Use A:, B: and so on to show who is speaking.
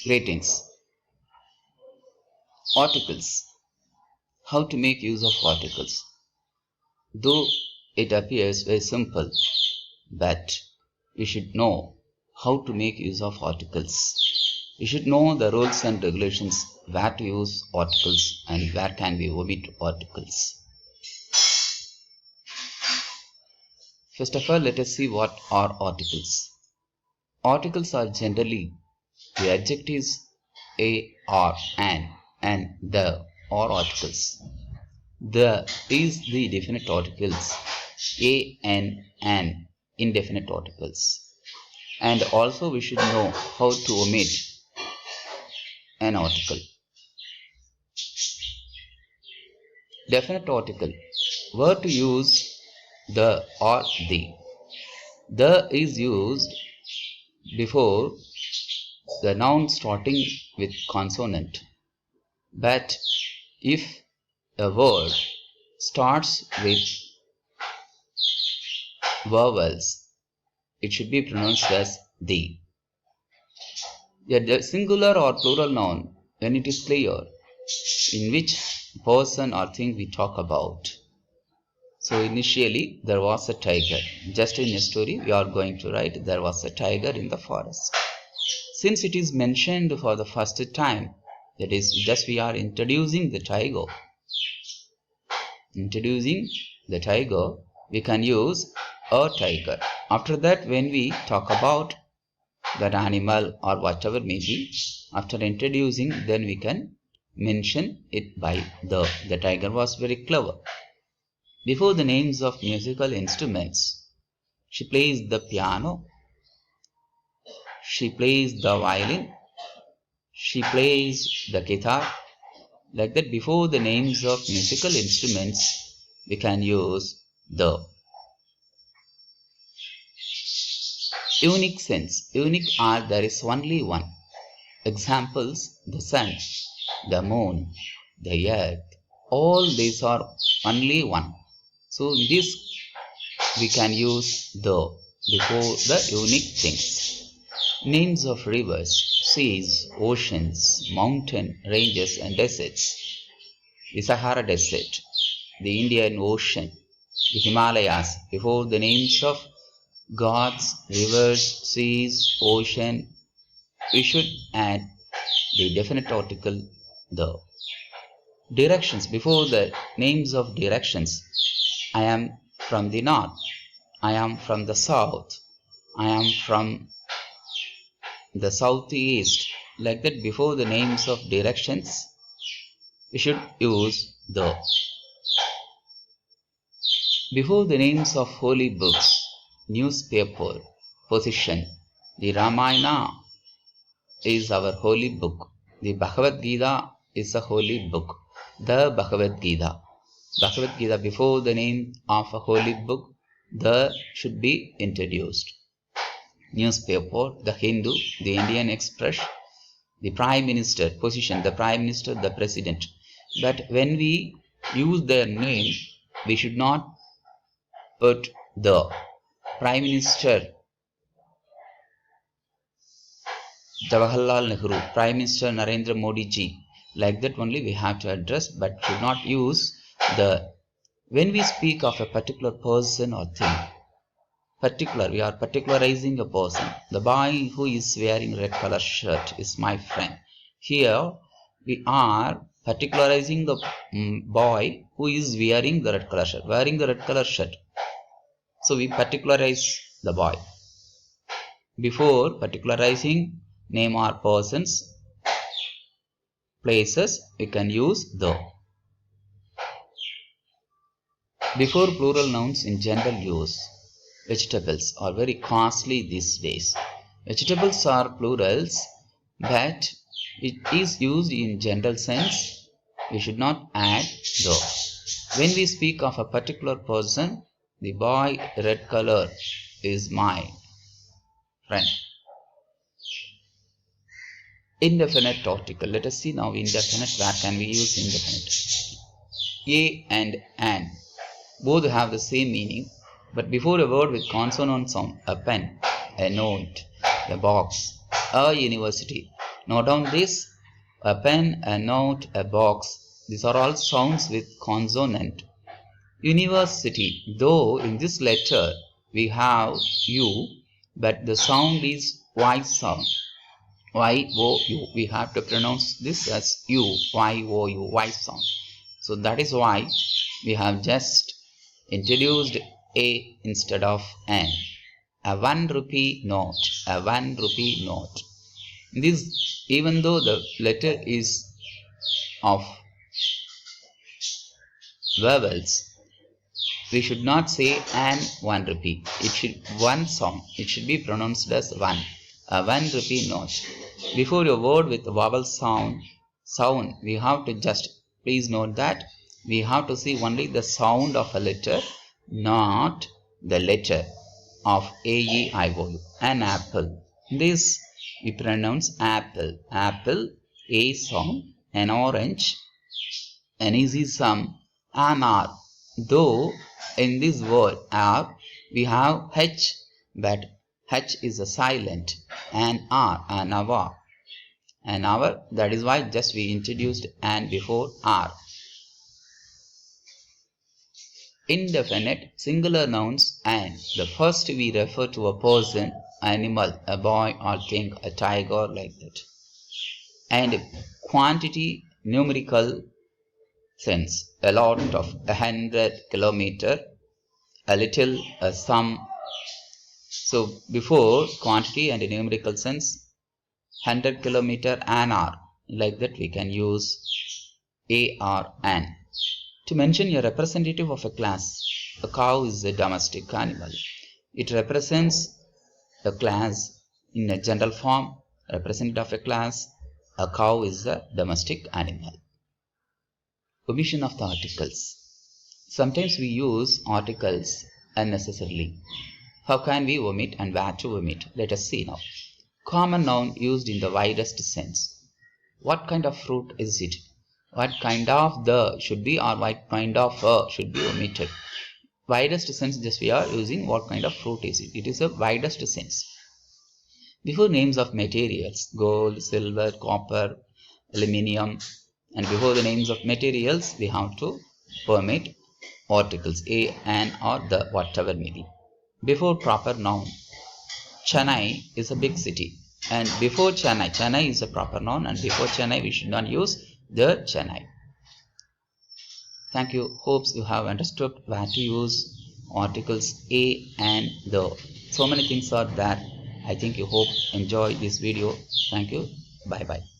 A: Greetings. Articles. How to make use of articles. Though it appears very simple, but we should know how to make use of articles. We should know the rules and regulations where to use articles and where can we omit articles. First of all, let us see what are articles. Articles are generally the adjectives a, or, an, and the or articles. The is the definite articles, a and an indefinite articles. And also we should know how to omit an article. Definite article. Where to use the or the. The is used before the noun starting with consonant. But if a word starts with vowels, it should be pronounced as the. A singular or plural noun, when it is clear in which person or thing we talk about. So initially there was a tiger. Just in a story we are going to write there was a tiger in the forest. Since it is mentioned for the first time, that is just we are introducing the tiger. Introducing the tiger, we can use a tiger. After that, when we talk about that animal or whatever may be, after introducing, then we can mention it by the. The tiger was very clever. Before the names of musical instruments, she plays the piano, she plays the violin, she plays the guitar. Like that, before the names of musical instruments, we can use the. Unique sense. Unique are there is only one. Examples: the sun, the moon, the earth. All these are only one. So in this we can use the before the unique things. Names of rivers, seas, oceans, mountain ranges and deserts. The Sahara Desert, the Indian Ocean, the Himalayas. Before the names of gods, rivers, seas, ocean, we should add the definite article the. Directions. Before the names of directions, I am from the north, I am from the south, I am from the southeast. Like that, before the names of directions, we should use the. Before the names of holy books, newspaper, position, the Ramayana is our holy book. The Bhagavad Gita is a holy book. The Bhagavad Gita. Bhagavad Gita, before the name of a holy book, the should be introduced. Newspaper, the Hindu, the Indian Express, the Prime Minister, position, the Prime Minister, the President. But when we use their name, we should not put the. Prime Minister Jawaharlal Nehru, Prime Minister Narendra Modi ji. Like that only we have to address, but should not use the. When we speak of a particular person or thing, we are particularizing a person. The boy who is wearing red color shirt is my friend. Here we are particularizing the boy who is wearing the red color shirt. So we particularize the boy. Before particularizing name or persons, places, we can use the. Before plural nouns in general use, vegetables are very costly these days. Vegetables are plurals, but it is used in general sense. We should not add the. When we speak of a particular person, the boy red color is my friend. Indefinite article. Let us see now indefinite. Where can we use indefinite? A and an both have the same meaning, but before a word with consonant sound, a pen, a note, a box, a university, Note down this: a pen, a note, a box. These are all sounds with consonant. University, though in this letter we have U, but the sound is Y sound. Y-O-U. We have to pronounce this as U, Y-O-U, Y sound. So that is why we have just introduced A instead of N. A 1 rupee note, a 1 rupee note. This, even though the letter is of vowels, we should not say an 1 rupee. It should one sound. It should be pronounced as 1. A 1 rupee note. Before a word with vowel sound, we have to just, please note that we have to see only the sound of a letter, not the letter of A-E-I-O-U. An apple. This we pronounce apple. Apple, A sound. An orange, an easy sum, an R. Though in this word R we have H, but H is a silent. An R, an hour. An hour, that is why just we introduced an before R. Indefinite singular nouns and. The first we refer to a person, animal, a boy or thing, a tiger, like that. And quantity, numerical sense, a lot of, 100 kilometer, a little, a some. So before quantity and numerical sense, 100 kilometer, an hour, like that we can use AR, an. To mention a representative of a class, a cow is a domestic animal. It represents a class in a general form. Representative of a class, a cow is a domestic animal. Omission of the articles. Sometimes we use articles unnecessarily. How can we omit and where to omit? Let us see now. Common noun used in the widest sense. What kind of fruit is it? What kind of the should be, or what kind of a should be omitted. Widest sense, just we are using what kind of fruit is it. It is a widest sense. Before names of materials, gold, silver, copper, aluminium, and before the names of materials we have to omit articles, a, an, or the, whatever may be. Before proper noun, Chennai is a big city, and before Chennai is a proper noun, and before Chennai we should not use the Chennai. Thank you. Hopes you have understood where to use articles a and the. So many things are there. I think you hope enjoy this video. Thank you. Bye bye.